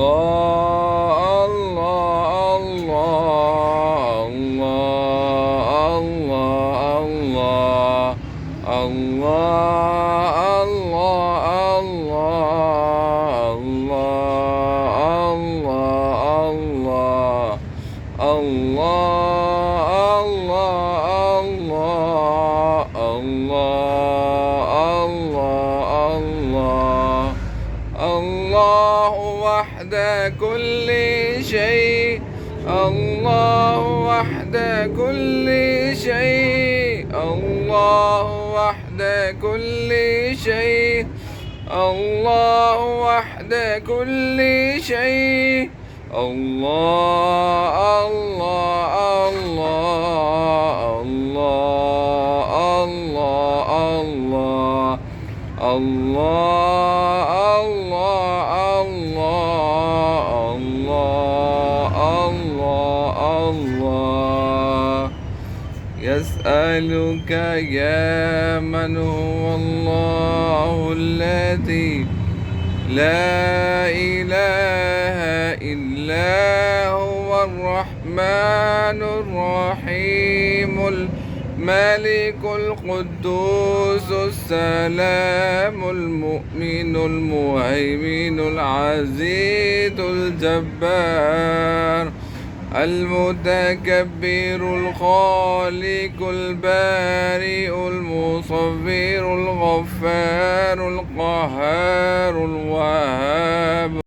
الله الله الله الله الله الله الله الله الله الله الله الله وحده كل شيء الله وحده كل شيء الله وحده كل شيء الله وحده كل شيء الله الله الله الله الله الله الله الله يسألك يا من هو الله الذي لا إله إلا هو الرحمن الرحيم الملك القدوس السلام المؤمن المهيمن العزيز الجبار المتكبر الخالق البارئ المصور الغفار القهار الوهاب